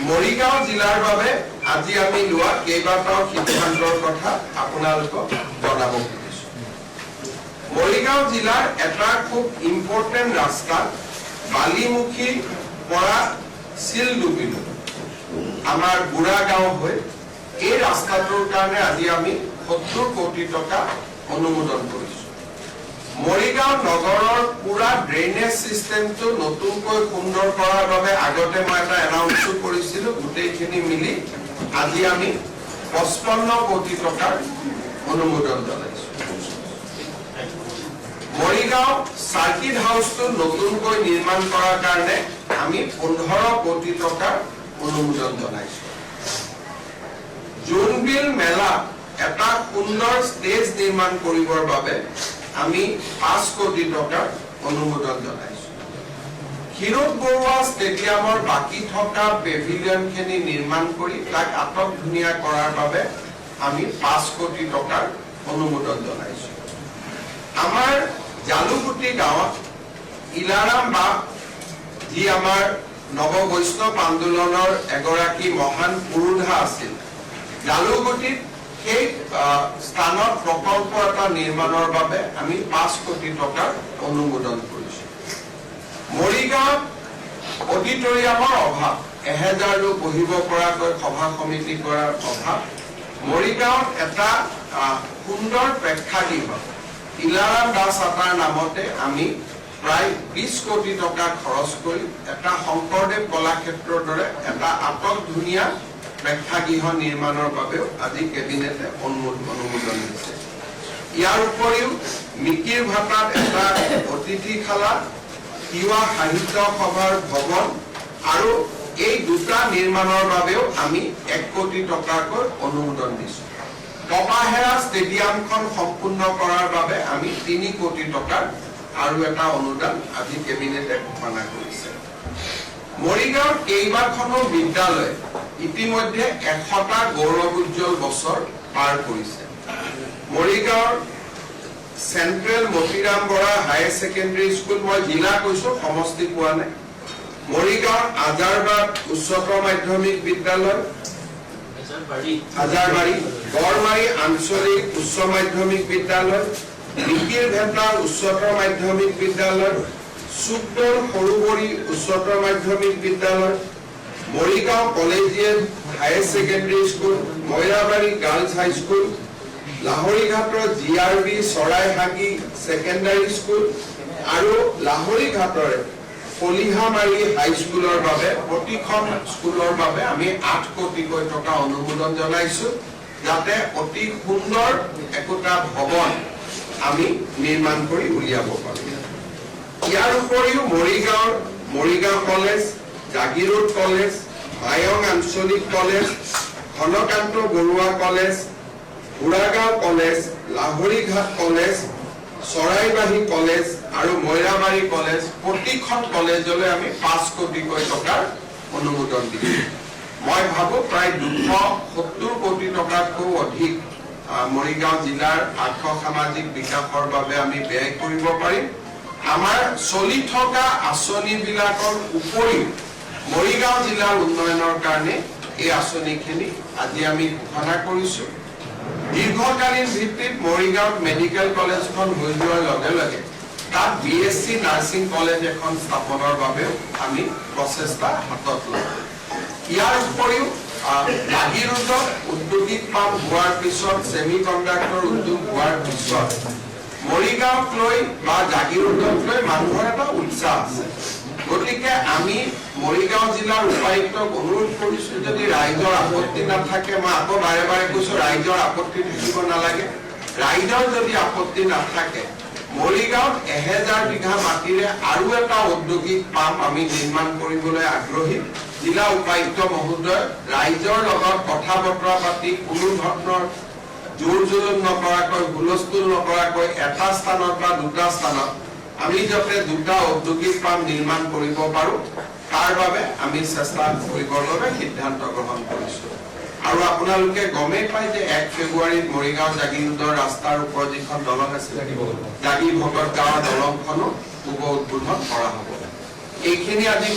মৰিগাঁও জিলাৰ বাবে আজি আমি লোৱা কেইবাটাও সিদ্ধান্তৰ কথা আপোনালোকক জনাব খুজিছো। মৰিগাঁও জিলাৰ এটা খুব ইম্পৰ্টেণ্ট ৰাস্তা বালিমুখী পৰা চিলডুবিলৈ আমাৰ বুঢ়াগাঁও হৈ এই ৰাস্তাটোৰ কাৰণে আজি আমি 70 কোটি টকা অনুমোদন কৰিছো। মৰিগাঁও নগৰৰ পুৰা ড্ৰেইনেজ সিস্টেমটো নতুনকৈ সুন্দৰ কৰাৰ বাবে আগতে মই এটা এনাউন্স কৰিছিলো, গোটেইখিনি মিলি আজি আমি 55 কোটি টকাৰ অনুমোদন জনাইছো। মৰিগাঁও সাৰ্কিট হাউচটো নতুনকৈ নিৰ্মাণ কৰাৰ কাৰণে আমি 15 কোটি টকাৰ অনুমোদন জনাইছো। জোনবিল মেলা এটা সুন্দৰ ষ্টেজ নিৰ্মাণ কৰিবৰ বাবে আমি 5 কোটি টকাৰ অনুমোদন জনাইছো। হিৰোদ বৰুৱা ষ্টেডিয়ামৰ বাকি থকা পেভিলিয়নখিনি নিৰ্মাণ কৰি তাক আটক ধুনীয়া কৰাৰ বাবে আমি 5 কোটি টকাৰ অনুমোদন জনাইছো। আমাৰ জালুগুটি গাঁৱত ইলাৰাম বা যি আমাৰ নৱ বৈষ্ণৱ আন্দোলনৰ এগৰাকী মহান পুৰোধা আছিল, জালুগুটিত সেই স্থানত প্ৰকল্প এটা নিৰ্মাণৰ বাবে আমি 5 কোটি টকাৰ অনুমোদন কৰিছো। মৰিগাঁৱত অডিটৰিয়ামৰ অভাৱ, 1000 লোক বহিব পৰাকৈ সভা সমিতি কৰাৰ অভাৱ। মৰিগাঁৱত এটা সুন্দৰ প্ৰেক্ষাগৃহ ইলাৰাম দাস আটাৰ নামতে আমি প্ৰায় 20 কোটি টকা খৰচ কৰি এটা শংকৰদেৱ কলাক্ষেত্ৰৰ দৰে এটা আটক ধুনীয়া প্ৰেক্ষাগৃহ নিৰ্মাণৰ বাবেও আজি কেবিনেটে অনুমোদন দিছে। ইয়াৰ উপৰিও মিকিৰ ভাটাত এটা অতিথিশালা, তিৱা সাহিত্য সভাৰ ভৱন আৰু এই দুটা নিৰ্মাণৰ বাবেও আমি 1 কোটি টকাকৈ অনুমোদন দিছো। কপাহেৰা ষ্টেডিয়ামখন সম্পূৰ্ণ কৰাৰ বাবে আমি 3 কোটি টকাৰ আৰু এটা অনুদান আজি কেবিনেটে ঘোষণা কৰিছে। মৰিগাঁৱৰ কেইবাখনো বিদ্যালয় ইতিমধ্যে 100টা গৌৰৱোজ্জ্বল বছৰ পাৰ কৰিছে। মৰিগাঁৱৰ central Motiram Bora higher secondary school, মই জিলা কৈছো, সমষ্টি পোৱা নাই। মৰিগাঁৱৰ আজাৰবাগ উচ্চতৰ মাধ্যমিক বিদ্যালয়, হাজাৰবাৰী গড়মাৰী আঞ্চলিক উচ্চ মাধ্যমিক বিদ্যালয়, মিকিৰ ভেটা উচ্চতৰ মাধ্যমিক বিদ্যালয়, চুকদল সৰুবৰী উচ্চতৰ মাধ্যমিক বিদ্যালয়, Morigaon collegiate higher secondary school, Moirabari girls high school, লাহৰীঘাটৰ GRB চৰাইহাগী ছেকেণ্ডাৰী স্কুল আৰু লাহৰীঘাটৰ কলিহামাৰী হাইস্কুলৰ বাবে প্ৰতিখন স্কুলৰ বাবে আমি 8 কোটিকৈ টকা অনুমোদন জনাইছো, যাতে অতি সুন্দৰ একোটা ভৱন আমি নিৰ্মাণ কৰি উলিয়াব পাৰো। ইয়াৰ উপৰিও মৰিগাঁও কলেজ, জাগিৰোড কলেজ, মায়ং আঞ্চলিক college, Ghanakanta Baruah college, Burhagaon college, Laharighat college, Charaibahi college আৰু মইৰাবাৰী কলেজ, প্ৰতিখন কলেজলৈ আমি 5 কোটিকৈ টকাৰ অনুমোদন দিছো। মই ভাবো প্ৰায় 270 কোটি টকাতকৈও অধিক মৰিগাঁও জিলাৰ আৰ্থ সামাজিক বিকাশৰ বাবে আমি ব্যয় কৰিব পাৰিম। আমাৰ চলি থকা আঁচনিবিলাকৰ উপৰিও মৰিগাঁও জিলাৰ উন্নয়নৰ কাৰণে এই আঁচনিখিনি আজি আমি ঘোষণা কৰিছো। দীৰ্ঘকালীন ভিত্তিত মৰিগাঁৱত মেডিকেল কলেজখন হৈ যোৱাৰ লগে লগে তাত BSc নাৰ্ছিং কলেজ এখন স্থাপনৰ বাবেও আমি প্ৰচেষ্টা হাতত লওঁ। ইয়াৰ উপৰিও জাগিৰোডত উদ্যোগিক পাম্প হোৱাৰ পিছত, ছেমি কণ্ডাক্টৰ উদ্যোগ হোৱাৰ পিছত মৰিগাঁৱক লৈ বা জাগিৰোডক লৈ মানুহৰ এটা উৎসাহ আছে। গতিকে আমি মৰিগাঁও জিলাৰ উপায়ুক্তক অনুৰোধ কৰিছো, যদি ৰাইজৰ আপত্তি নাথাকে, মই আকৌ বাৰে বাৰে কৈছো ৰাইজৰ আপত্তি থাকিব নালাগে, ৰাইজৰ যদি আপত্তি নাথাকে মৰিগাঁৱত 1000 বিঘা মাটিৰে আৰু এটা ঔদ্যোগিক পাম্প আমি নিৰ্মাণ কৰিবলৈ আগ্ৰহী। জিলা উপায়ুক্ত মহোদয় ৰাইজৰ লগত কথা বতৰা পাতি কোনো ধৰণৰ জোৰ জুলুম নকৰাকৈ, হুলস্থুল নকৰাকৈ এটা স্থানত বা দুটা স্থানত আমি যাতে 2টা ঔদ্যোগিক পাম্প নিৰ্মাণ কৰিব পাৰো, তাৰ বাবে আমি চেষ্টা কৰিবৰ বাবে সিদ্ধান্ত গ্ৰহণ কৰিছো। আৰু আপোনালোকে গমেই পায় যে 1 ফেব্ৰুৱাৰীত মৰিগাঁও জাগিৰোডৰ ৰাস্তাৰ ওপৰত যিখন দলং আছিল, জাগি ভকত গাঁৱৰ দলংখনো শুভ উদ্বোধন কৰা হ'ব। এইখিনি আজি